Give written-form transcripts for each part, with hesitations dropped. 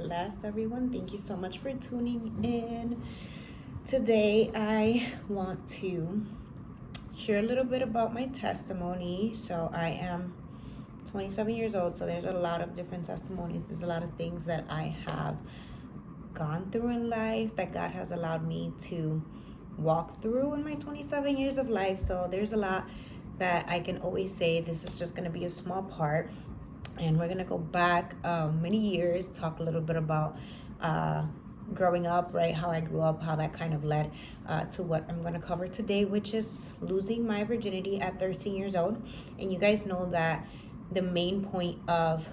bless, everyone. Thank you so much for tuning in. Today, I want to share a little bit about my testimony. So, I am 27 years old, so there's a lot of different testimonies. There's a lot of things that I have gone through in life that God has allowed me to walk through in my 27 years of life. So, there's a lot that I can always say this is just going to be a small part. And we're going to go back many years, talk a little bit about growing up, right? How I grew up, how that kind of led to what I'm going to cover today, which is losing my virginity at 13 years old. And you guys know that the main point of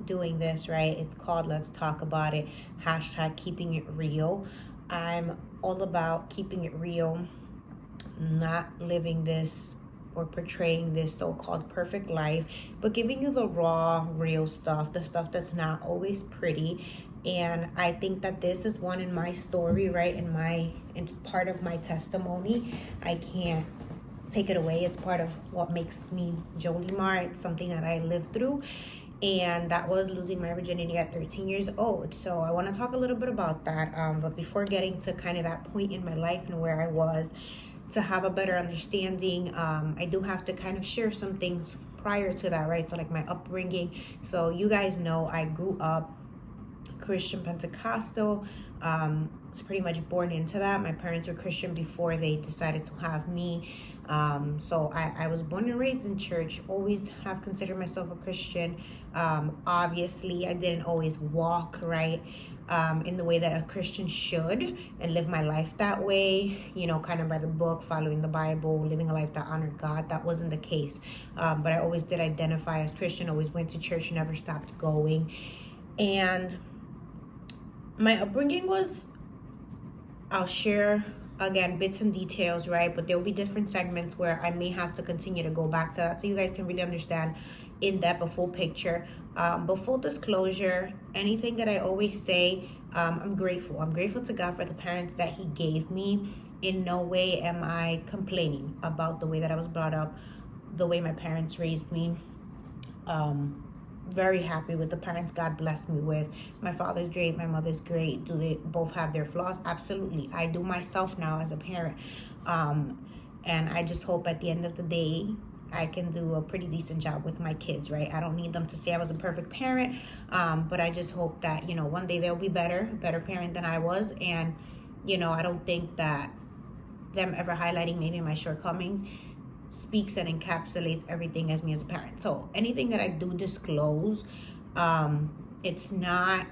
doing this, right? It's called Let's Talk About It, hashtag keeping it real. I'm all about keeping it real, not living this or portraying this so-called perfect life, but giving you the raw, real stuff, the stuff that's not always pretty. And I think that this is one in my story, right? In part of my testimony. I can't take it away. It's part of what makes me Jolie Mar. It's something that I lived through. And that was losing my virginity at 13 years old. So I want to talk a little bit about that. But before getting to kind of that point in my life and where I was, to have a better understanding, I do have to kind of share some things prior to that, right? So like my upbringing. So you guys know I grew up Christian Pentecostal. Was pretty much born into that. My parents were Christian before they decided to have me. So I was born and raised in church, always have considered myself a Christian. Obviously, I didn't always walk right in the way that a Christian should and live my life that way, kind of by the book, following the Bible, living a life that honored God. That wasn't the case. But I always did identify as Christian, always went to church, never stopped going. And my upbringing was, I'll share again bits and details, right? But there'll be different segments where I may have to continue to go back to that so you guys can really understand in depth a full picture. But full disclosure, anything that I always say, I'm grateful. I'm grateful to God for the parents that He gave me. In no way am I complaining about the way that I was brought up, the way my parents raised me. Very happy with the parents God blessed me with. My father's great, my mother's great. Do they both have their flaws? Absolutely. I do myself now as a parent. And I just hope at the end of the day, I can do a pretty decent job with my kids, right? I don't need them to say I was a perfect parent, but I just hope that, one day they'll be better parent than I was. And, I don't think that them ever highlighting maybe my shortcomings speaks and encapsulates everything as me as a parent. So anything that I do disclose, it's not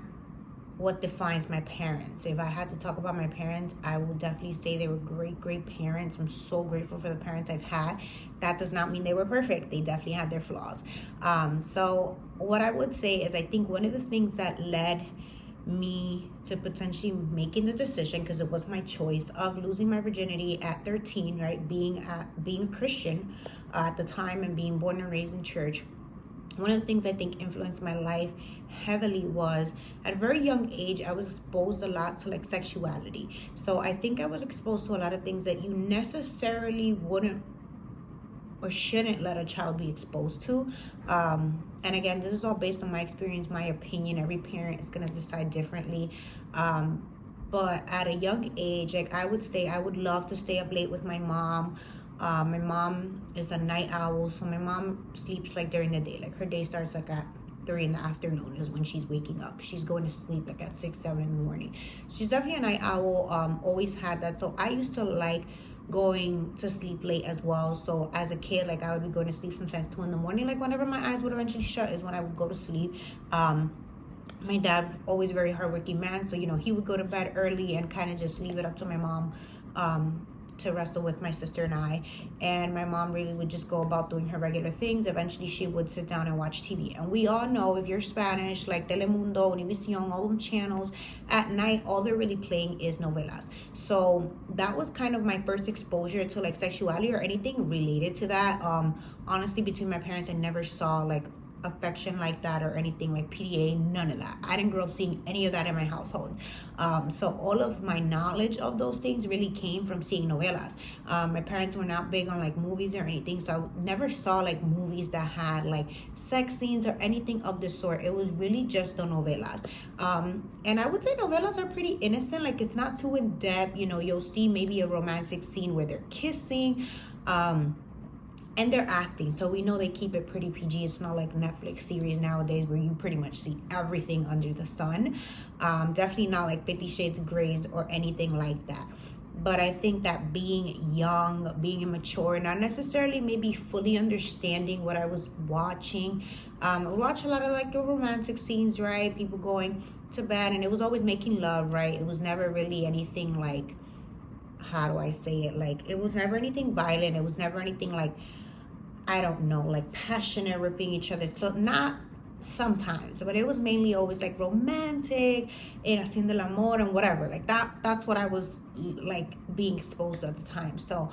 what defines my parents. If I had to talk about my parents, I would definitely say they were great parents. I'm so grateful for the parents I've had. That does not mean they were perfect. They definitely had their flaws. So what I would say is I think one of the things that led me to potentially making the decision, because it was my choice, of losing my virginity at 13, right, being a Christian at the time and being born and raised in church. One of the things I think influenced my life heavily was at a very young age, I was exposed a lot to like sexuality. So I think I was exposed to a lot of things that you necessarily wouldn't or shouldn't let a child be exposed to. And again, this is all based on my experience, my opinion. Every parent is going to decide differently. But at a young age, like I would love to stay up late with my mom. My mom is a night owl, so my mom sleeps like during the day. Like her day starts like at 3 in the afternoon is when she's waking up. She's going to sleep like at 6, 7 in the morning. She's definitely a night owl, always had that. So I used to like going to sleep late as well. So as a kid, like I would be going to sleep sometimes 2 in the morning. Like whenever my eyes would eventually shut is when I would go to sleep. My dad's always a very hardworking man, so he would go to bed early and kind of just leave it up to my mom to wrestle with my sister and I. And my mom really would just go about doing her regular things. Eventually she would sit down and watch TV. And we all know, if you're Spanish, like Telemundo, Univision, all them channels, at night all they're really playing is novelas. So that was kind of my first exposure to like sexuality or anything related to that. Honestly, between my parents, I never saw like affection like that or anything like PDA, none of that. I didn't grow up seeing any of that in my household. So all of my knowledge of those things really came from seeing novelas. My parents were not big on like movies or anything, so I never saw like movies that had like sex scenes or anything of the sort. It was really just the novelas. And I would say novelas are pretty innocent, like it's not too in depth. You'll see maybe a romantic scene where they're kissing, and they're acting, so we know they keep it pretty PG. It's not like Netflix series nowadays where you pretty much see everything under the sun. Definitely not like 50 Shades of Grey or anything like that. But I think that being young, being immature, not necessarily maybe fully understanding what I was watching. I would watch a lot of like the romantic scenes, right? People going to bed, and it was always making love, right? It was never really anything like, how do I say it? Like, it was never anything violent. It was never anything like, I don't know, like passionate, ripping each other's clothes. Not sometimes, but it was mainly always like romantic and haciendo el amor and whatever. Like that's what I was like being exposed to at the time. So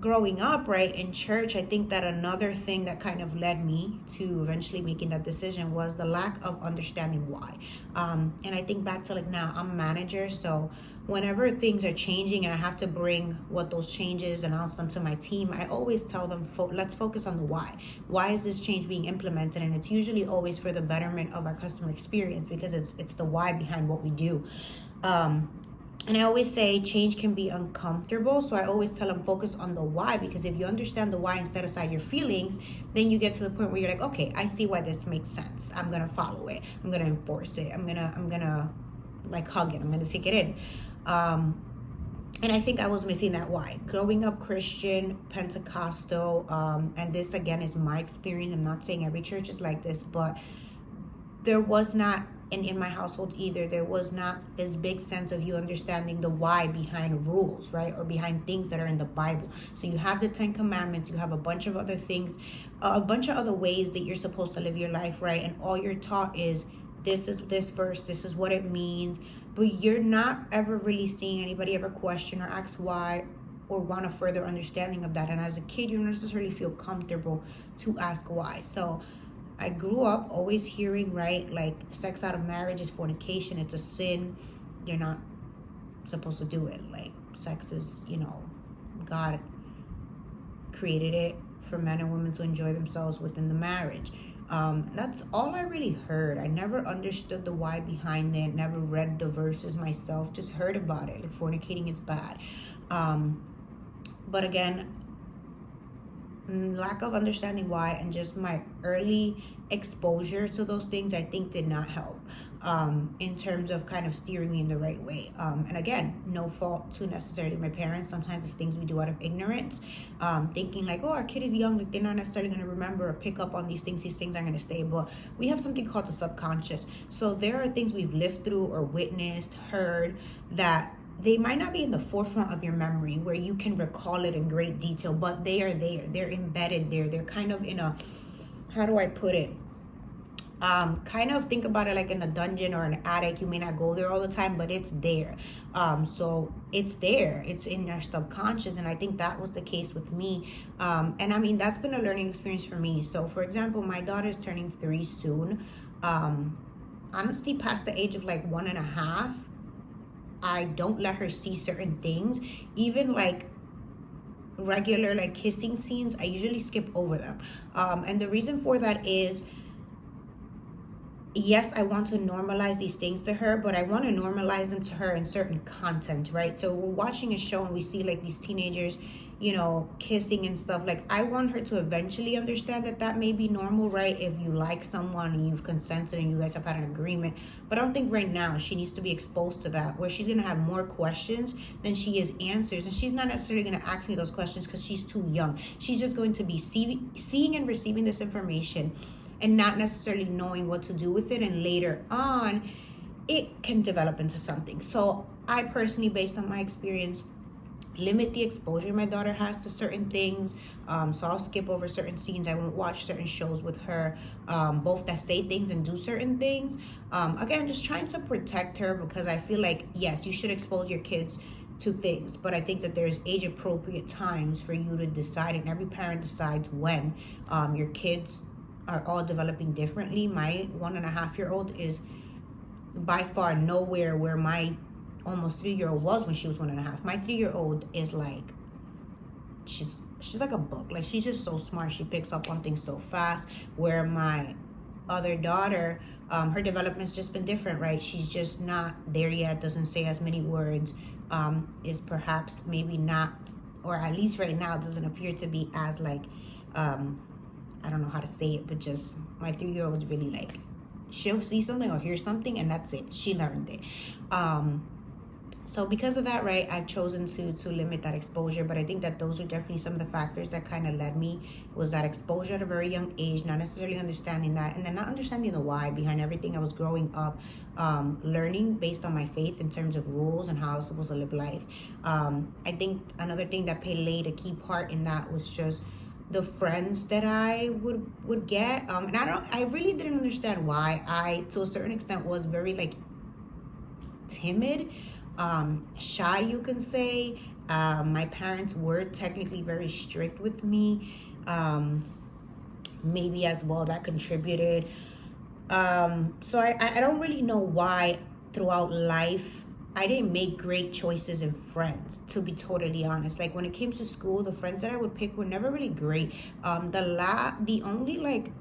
growing up, right, in church, I think that another thing that kind of led me to eventually making that decision was the lack of understanding why. And I think back to like now I'm a manager, so whenever things are changing and I have to bring what those changes, announce them to my team, I always tell them, let's focus on the why. Why is this change being implemented? And it's usually always for the betterment of our customer experience, because it's the why behind what we do. And I always say change can be uncomfortable. So I always tell them focus on the why, because if you understand the why and set aside your feelings, then you get to the point where you're like, okay, I see why this makes sense. I'm going to follow it. I'm going to enforce it. I'm going to like hug it. I'm going to take it in. And I think I was missing that why. Growing up Christian, Pentecostal, and this again is my experience. I'm not saying every church is like this, but there was not, and in my household either, there was not this big sense of you understanding the why behind rules, right? Or behind things that are in the Bible. So you have the 10 Commandments, you have a bunch of other things, a bunch of other ways that you're supposed to live your life, right? And all you're taught is this verse, this is what it means. But you're not ever really seeing anybody ever question or ask why or want a further understanding of that. And as a kid, you don't necessarily feel comfortable to ask why. So I grew up always hearing, right, like sex out of marriage is fornication. It's a sin. You're not supposed to do it. Like sex is, God created it for men and women to enjoy themselves within the marriage. That's all I really heard. I never understood the why behind it, never read the verses myself, just heard about it. Like fornicating is bad. But again, lack of understanding why and just my early exposure to those things, I think did not help in terms of kind of steering me in the right way. And again, no fault to necessarily my parents. Sometimes it's things we do out of ignorance, thinking like, oh, our kid is young, like they're not necessarily going to remember or pick up on these things are going to stay. But we have something called the subconscious. So there are things we've lived through or witnessed, heard, that they might not be in the forefront of your memory where you can recall it in great detail, but they are there. They're embedded there. They're kind of in a, how do I put it? Kind of think about it like in a dungeon or an attic. You may not go there all the time, but it's there. So it's there. It's in your subconscious. And I think that was the case with me. And I mean, that's been a learning experience for me. So for example, my daughter's turning 3 soon. Honestly, past the age of like 1.5, I don't let her see certain things. Even like regular like kissing scenes, I usually skip over them. And the reason for that is, yes, I want to normalize these things to her, but I want to normalize them to her in certain content, right? So we're watching a show and we see like these teenagers, kissing and stuff. Like, I want her to eventually understand that may be normal, right? If you like someone and you've consented and you guys have had an agreement. But I don't think right now she needs to be exposed to that, where she's going to have more questions than she is answers. And she's not necessarily going to ask me those questions because she's too young. She's just going to be seeing and receiving this information and not necessarily knowing what to do with it. And later on, it can develop into something. So I personally, based on my experience, limit the exposure my daughter has to certain things. So I'll skip over certain scenes. I won't watch certain shows with her, both that say things and do certain things. Again, just trying to protect her, because I feel like, yes, you should expose your kids to things, but I think that there's age appropriate times for you to decide, and every parent decides when your kids are all developing differently. My 1.5-year-old is by far nowhere where my almost 3-year-old was when she was 1.5. My 3-year-old is like, she's like a book. Like, she's just so smart. She picks up on things so fast. Where my other daughter, her development's just been different, right? She's just not there yet, doesn't say as many words, is perhaps maybe not, or at least right now doesn't appear to be as like, I don't know how to say it, but just my 3-year-old is really like, she'll see something or hear something and that's it. She learned it. So because of that, right, I've chosen to limit that exposure. But I think that those are definitely some of the factors that kind of led me, was that exposure at a very young age, not necessarily understanding that, and then not understanding the why behind everything I was growing up, learning based on my faith in terms of rules and how I was supposed to live life. I think another thing that played a key part in that was just the friends that I would get. And I really didn't understand why. I, to a certain extent, was very like timid, shy, you can say. My parents were technically very strict with me. Maybe as well that contributed. So I don't really know why throughout life I didn't make great choices in friends, to be totally honest. Like, when it came to school, the friends that I would pick were never really great. The only like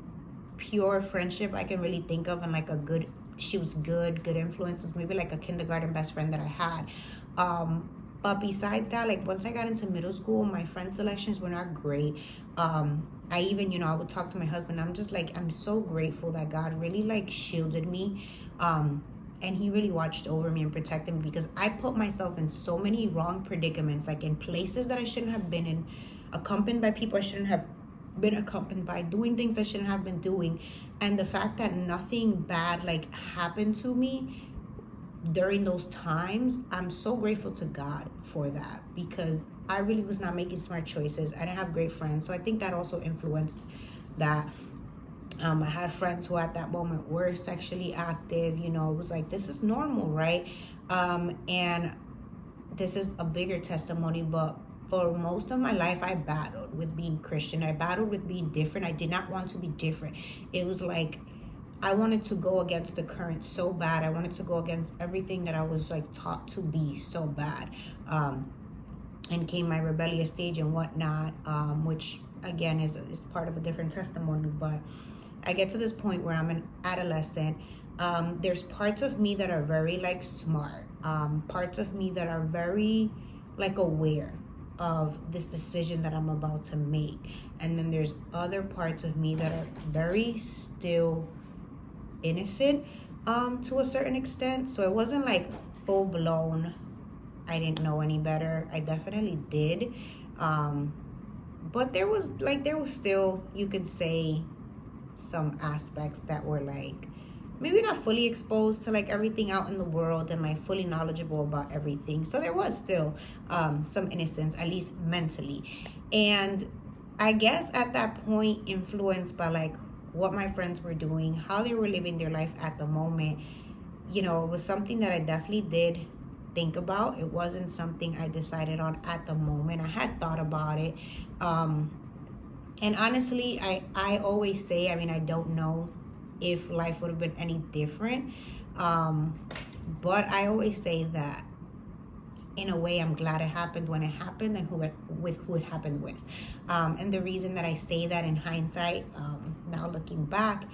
pure friendship I can really think of, and like a good, she was good influence, was maybe like a kindergarten best friend that I had. But besides that, like, once I got into middle school, my friend selections were not great. I even, I would talk to my husband. I'm just like, I'm so grateful that God really like shielded me. And he really watched over me and protected me, because I put myself in so many wrong predicaments, like in places that I shouldn't have been in, accompanied by people I shouldn't have been accompanied by, doing things I shouldn't have been doing. And the fact that nothing bad like happened to me during those times, I'm so grateful to God for that, because I really was not making smart choices. I didn't have great friends. So I think that also influenced that. I had friends who at that moment were sexually active. It was like, this is normal, right? And this is a bigger testimony, but for most of my life, I battled with being Christian. I battled with being different. I did not want to be different. It was like, I wanted to go against the current so bad. I wanted to go against everything that I was like taught to be so bad. And came my rebellious stage and whatnot, which again is part of a different testimony. But I get to this point where I'm an adolescent. There's parts of me that are very like smart, parts of me that are very like aware of this decision that I'm about to make. And then there's other parts of me that are very still innocent, to a certain extent. So it wasn't like full blown, I didn't know any better. I definitely did. But there was still, you could say, some aspects that were like maybe not fully exposed to like everything out in the world and like fully knowledgeable about everything. So there was still some innocence, at least mentally. And I guess at that point, influenced by like what my friends were doing, how they were living their life at the moment, it was something that I definitely did think about. It wasn't something I decided on at the moment. I had thought about it. And honestly, I always say, I don't know if life would have been any different. But I always say that in a way, I'm glad it happened when it happened and who it happened with. And the reason that I say that in hindsight, now looking back,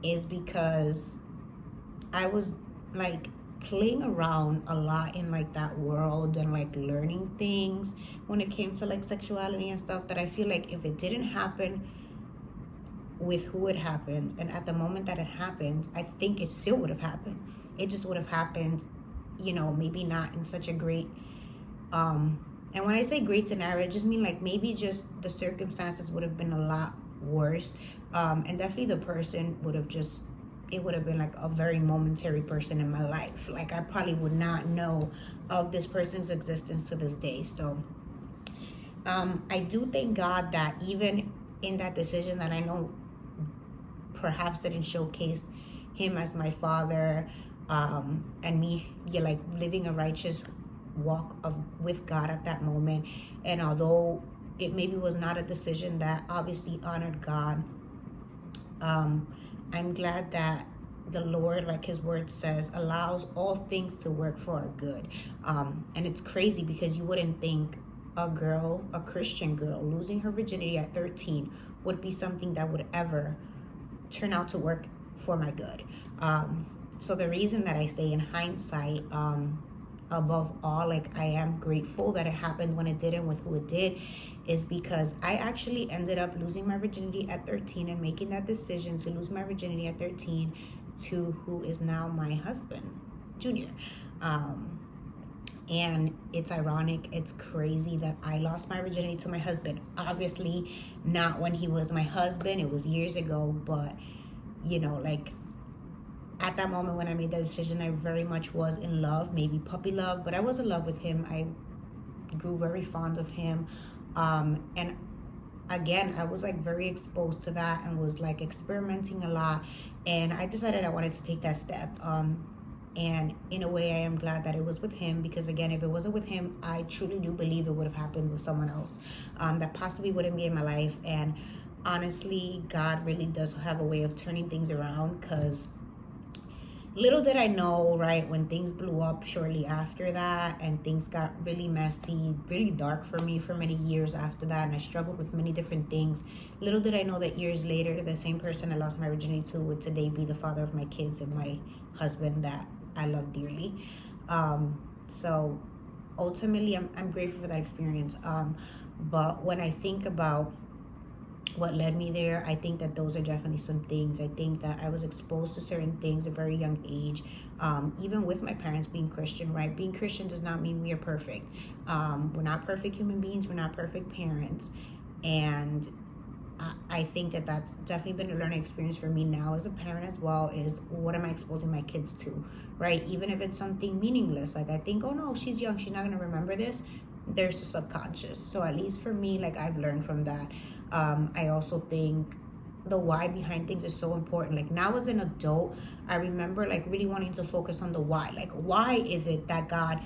is because I was like playing around a lot in like that world and like learning things when it came to like sexuality and stuff, that I feel like if it didn't happen with who it happened and at the moment that it happened, I think it still would have happened. It just would have happened, maybe not in such a great, and when I say great scenario, I just mean like maybe just the circumstances would have been a lot worse. And definitely the person would have just, it would have been like a very momentary person in my life. Like, I probably would not know of this person's existence to this day. So I do thank God that even in that decision that I know perhaps didn't showcase him as my father, and me like living a righteous walk with God at that moment. And although it maybe was not a decision that obviously honored God. I'm glad that the Lord, like his word says, allows all things to work for our good. And it's crazy because you wouldn't think a Christian girl, losing her virginity at 13 would be something that would ever turn out to work for my good. So the reason that I say in hindsight, above all, like, I am grateful that it happened when it did and with who it did, is because I actually ended up losing my virginity at 13 and making that decision to lose my virginity at 13 to who is now my husband, Junior. And it's ironic, it's crazy that I lost my virginity to my husband. Obviously not when he was my husband, it was years ago, but like, at that moment when I made that decision, I very much was in love, maybe puppy love, but I was in love with him. I grew very fond of him. And again, I was like very exposed to that and was like experimenting a lot. And I decided I wanted to take that step. And in a way, I am glad that it was with him, because again, if it wasn't with him, I truly do believe it would have happened with someone else that possibly wouldn't be in my life. And honestly, God really does have a way of turning things around, because little did I know, right, when things blew up shortly after that and things got really messy, really dark for me for many years after that, and I struggled with many different things. Little did I know that years later, the same person I lost my virginity to would today be the father of my kids and my husband that I love dearly. So ultimately, I'm grateful for that experience. But when I think about what led me there, I think that those are definitely some things. I think that I was exposed to certain things at a very young age, even with my parents being Christian, right? Being Christian does not mean we are perfect. We're not perfect human beings. We're not perfect parents. And I think that that's definitely been a learning experience for me now as a parent as well, is what am I exposing my kids to, right? Even if it's something meaningless, like I think, oh no, she's young, she's not going to remember this. There's a subconscious. So at least for me, like, I've learned from that. I also think the why behind things is so important. Like, now as an adult, I remember like really wanting to focus on the why. Like, why is it that God,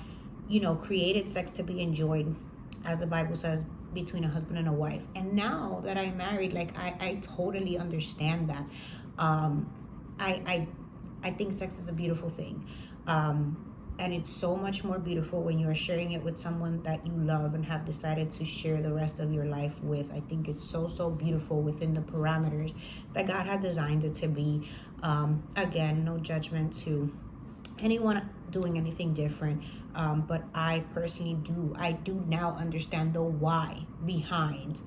created sex to be enjoyed, as the Bible says, between a husband and a wife? And now that I'm married, like, I totally understand that. I think sex is a beautiful thing. And it's so much more beautiful when you're sharing it with someone that you love and have decided to share the rest of your life with. I think it's so, so beautiful within the parameters that God had designed it to be. Again, no judgment to anyone doing anything different. But I personally I do now understand the why behind,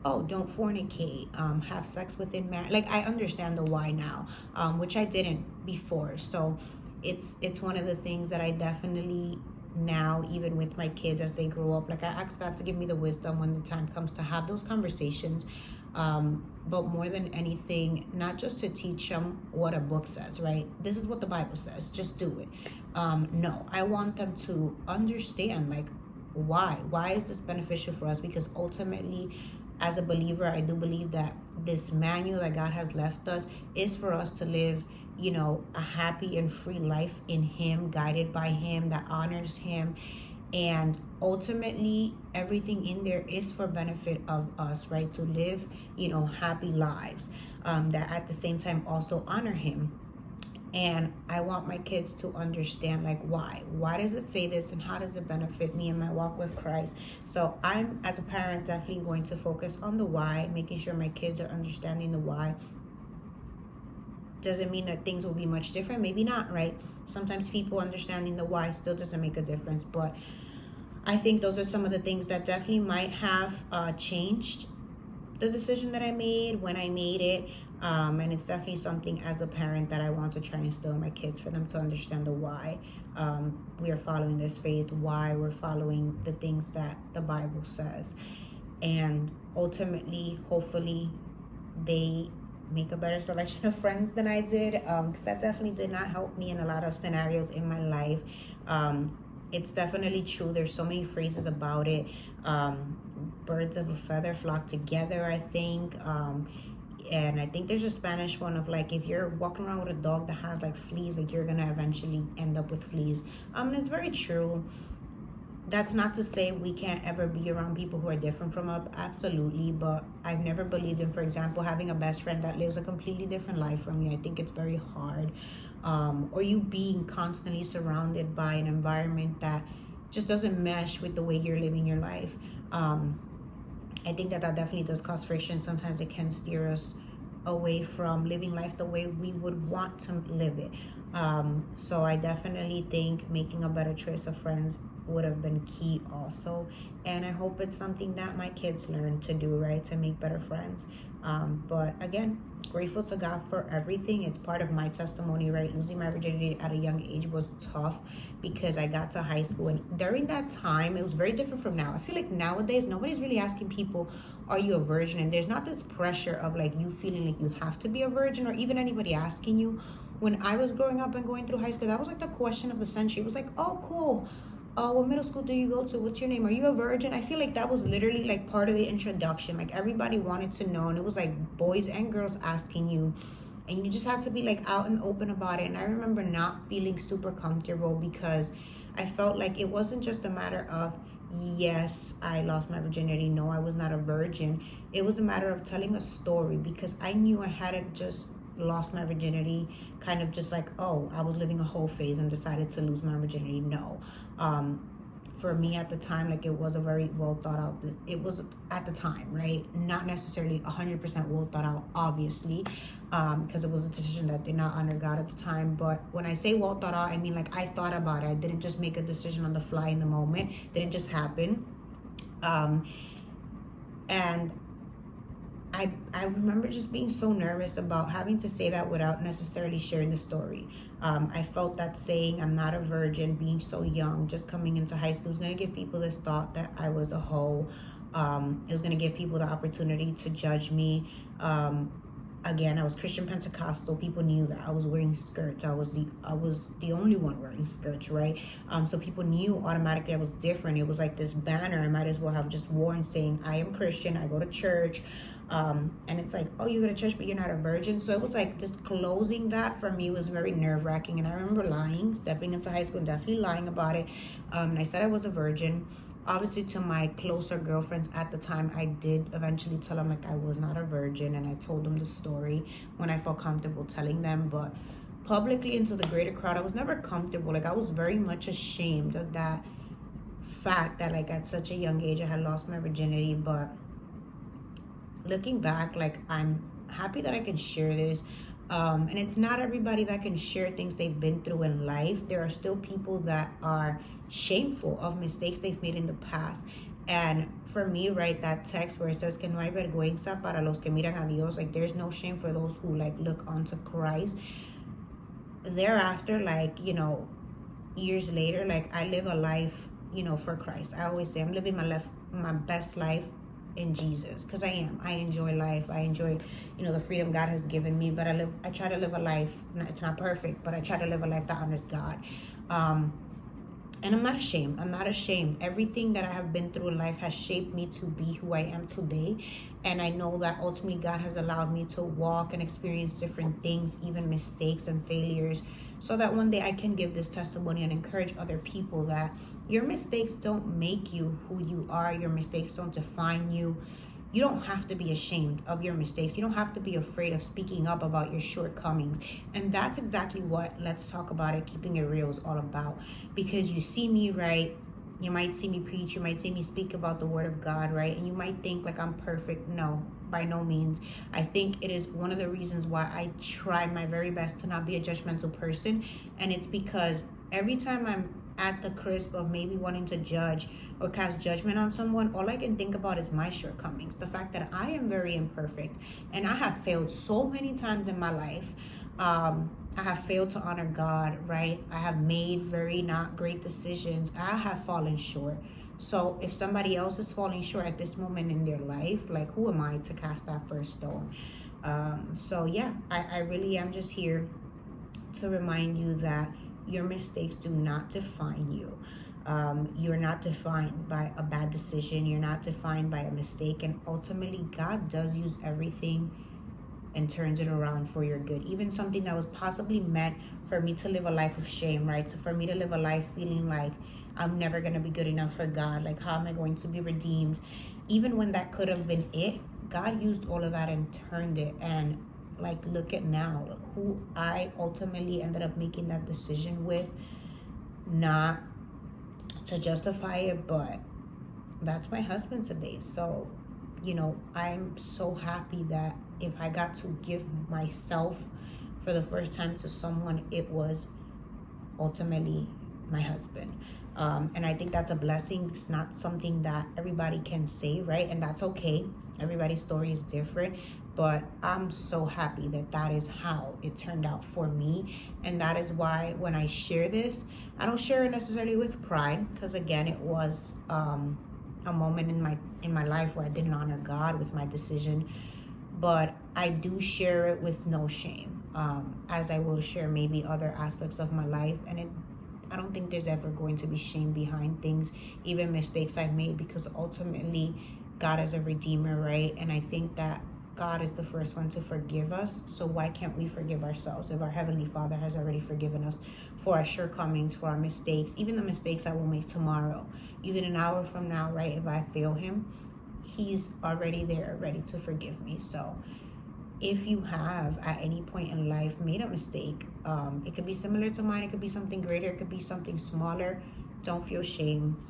oh, don't fornicate, have sex within marriage. Like, I understand the why now, which I didn't before. So it's one of the things that I definitely now, even with my kids as they grow up, like, I ask God to give me the wisdom when the time comes to have those conversations. But more than anything, not just to teach them what a book says, right? This is what the Bible says, just do it. No, I want them to understand, like, why is this beneficial for us? Because ultimately, as a believer, I do believe that this manual that God has left us is for us to live, a happy and free life in Him, guided by Him, that honors Him. And ultimately, everything in there is for benefit of us, right? To live, happy lives, that at the same time also honor Him. And I want my kids to understand, like, why does it say this, and how does it benefit me in my walk with Christ? So I'm, as a parent, definitely going to focus on the why, making sure my kids are understanding the why. Doesn't mean that things will be much different, maybe not, right? Sometimes people understanding the why still doesn't make a difference, but I think those are some of the things that definitely might have changed the decision that I made when I made it. And it's definitely something as a parent that I want to try and instill in my kids, for them to understand the why we are following this faith, why we're following the things that the Bible says. And ultimately, hopefully, they make a better selection of friends than I did, because that definitely did not help me in a lot of scenarios in my life. It's definitely true. There's so many phrases about it. Birds of a feather flock together, I think. And I think there's a Spanish one of, like, if you're walking around with a dog that has like fleas, like, you're gonna eventually end up with fleas. And it's very true. That's not to say we can't ever be around people who are different from us, absolutely, but I've never believed in, for example, having a best friend that lives a completely different life from you. I think it's very hard. Or you being constantly surrounded by an environment that just doesn't mesh with the way you're living your life. I think that definitely does cause friction. Sometimes it can steer us away from living life the way we would want to live it. So I definitely think making a better choice of friends would have been key also. And I hope it's something that my kids learn to do, right? To make better friends. But again, grateful to God for everything. It's part of my testimony, right? Losing my virginity at a young age was tough because I got to high school. And during that time, it was very different from now. I feel like nowadays, nobody's really asking people, are you a virgin? And there's not this pressure of like you feeling like you have to be a virgin or even anybody asking you. When I was growing up and going through high school, that was like the question of the century. It was like, oh, cool. What middle school do you go to? What's your name? Are you a virgin? I feel like that was literally like part of the introduction. Like everybody wanted to know, and it was like boys and girls asking you, and you just had to be like out and open about it. And I remember not feeling super comfortable because I felt like it wasn't just a matter of, yes, I lost my virginity. No, I was not a virgin. It was a matter of telling a story because I knew I hadn't just lost my virginity kind of just like, oh, I was living a whole phase and decided to lose my virginity. No. For me at the time, like it was a very well thought out, it was at the time, right? Not necessarily 100% well thought out, obviously, because it was a decision that did not honor God at the time. But when I say well thought out, I mean like I thought about it. I didn't just make a decision on the fly in the moment. It didn't just happen. And I remember just being so nervous about having to say that without necessarily sharing the story. I felt that saying I'm not a virgin, being so young, just coming into high school, was going to give people this thought that I was a hoe. It was going to give people the opportunity to judge me. Again, I was Christian Pentecostal. People knew that I was wearing skirts. I was the only one wearing skirts, right? So people knew automatically I was different. It was like this banner I might as well have just worn saying I am Christian. I go to church. And it's like, oh, you go to church, but you're not a virgin. So it was like disclosing that for me was very nerve wracking. And I remember lying, stepping into high school, definitely lying about it. And I said I was a virgin. Obviously, to my closer girlfriends at the time, I did eventually tell them like I was not a virgin, and I told them the story when I felt comfortable telling them. But publicly into the greater crowd, I was never comfortable. Like I was very much ashamed of that fact that like at such a young age I had lost my virginity. But looking back, like I'm happy that I can share this. And it's not everybody that can share things they've been through in life. There are still people that are shameful of mistakes they've made in the past. And for me, right, that text where it says que no hay vergüenza para los que miran a Dios, like there's no shame for those who like look onto Christ. Thereafter, like, you know, years later, like I live a life, you know, for Christ. I always say I'm living my best life in Jesus, because I enjoy life. I enjoy, you know, the freedom God has given me, but I try to live a life, it's not perfect, but I try to live a life that honors God. And I'm not ashamed. Everything that I have been through in life has shaped me to be who I am today. And I know that ultimately God has allowed me to walk and experience different things, even mistakes and failures, so that one day I can give this testimony and encourage other people that your mistakes don't make you who you are. Your mistakes don't define you. You don't have to be ashamed of your mistakes. You don't have to be afraid of speaking up about your shortcomings. And that's exactly what Let's Talk About It, Keeping It Real is all about. Because you see me, right? You might see me preach. You might see me speak about the word of God, right? And you might think like I'm perfect. No, by no means. I think it is one of the reasons why I try my very best to not be a judgmental person. And it's because every time I'm at the crisp of maybe wanting to judge or cast judgment on someone, all I can think about is my shortcomings. The fact that I am very imperfect and I have failed so many times in my life. I have failed to honor God, right? I have made very not great decisions. I have fallen short. So if somebody else is falling short at this moment in their life, like who am I to cast that first stone? So yeah, I really am just here to remind you that your mistakes do not define you. You're not defined by a bad decision. You're not defined by a mistake. And ultimately, God does use everything and turns it around for your good. Even something that was possibly meant for me to live a life of shame, right? So for me to live a life feeling like I'm never going to be good enough for God. Like, how am I going to be redeemed? Even when that could have been it, God used all of that and turned it. And like, look at now, who I ultimately ended up making that decision with, not to justify it, but that's my husband today. So, I'm so happy that if I got to give myself for the first time to someone, it was ultimately my husband. And I think that's a blessing. It's not something that everybody can say, right? And that's okay. Everybody's story is different. But I'm so happy that that is how it turned out for me. And that is why when I share this, I don't share it necessarily with pride, because again, it was a moment in my life where I didn't honor God with my decision. But I do share it with no shame, as I will share maybe other aspects of my life. And I don't think there's ever going to be shame behind things, even mistakes I've made, because ultimately God is a redeemer, right? And I think that God is the first one to forgive us. So why can't we forgive ourselves if our Heavenly Father has already forgiven us for our shortcomings, for our mistakes, even the mistakes I will make tomorrow, even an hour from now, right? If I fail Him, He's already there, ready to forgive me. So if you have at any point in life made a mistake, it could be similar to mine, it could be something greater, it could be something smaller, don't feel shame.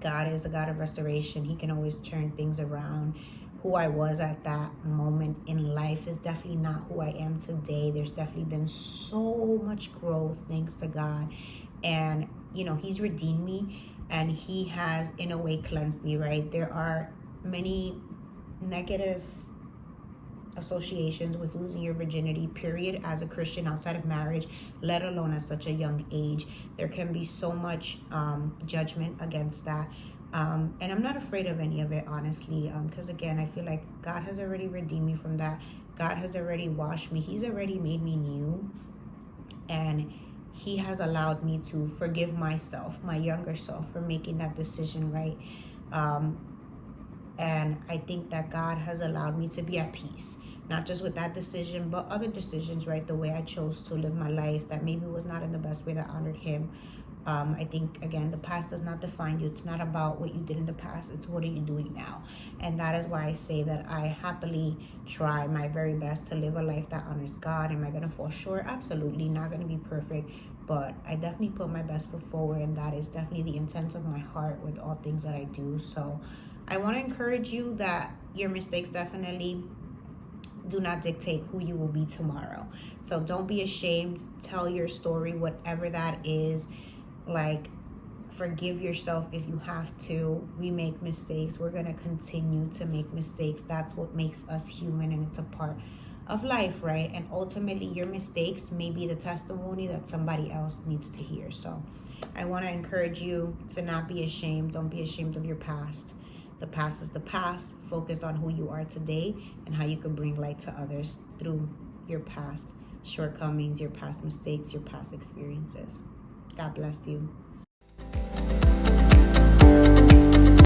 God is a God of restoration. He can always turn things around. Who I was at that moment in life is definitely not who I am today. There's definitely been so much growth, thanks to God. And, He's redeemed me, and He has, in a way, cleansed me, right? There are many negative associations with losing your virginity, period, as a Christian outside of marriage, let alone at such a young age. There can be so much judgment against that. And I'm not afraid of any of it, honestly, because again, I feel like God has already redeemed me from that. God has already washed me. He's already made me new. And He has allowed me to forgive myself, my younger self, for making that decision, right? And I think that God has allowed me to be at peace, not just with that decision, but other decisions, right? The way I chose to live my life that maybe was not in the best way that honored Him. I think, again, the past does not define you. It's not about what you did in the past. It's what are you doing now? And that is why I say that I happily try my very best to live a life that honors God. Am I going to fall short? Absolutely. Not going to be perfect. But I definitely put my best foot forward. And that is definitely the intent of my heart with all things that I do. So I want to encourage you that your mistakes definitely do not dictate who you will be tomorrow. So don't be ashamed. Tell your story, whatever that is. Like, forgive yourself if you have to. We make mistakes. We're going to continue to make mistakes. That's what makes us human, and it's a part of life, right? And ultimately, your mistakes may be the testimony that somebody else needs to hear. So I want to encourage you to not be ashamed. Don't be ashamed of your past. The past is the past. Focus on who you are today and how you can bring light to others through your past shortcomings, your past mistakes, your past experiences. God bless you.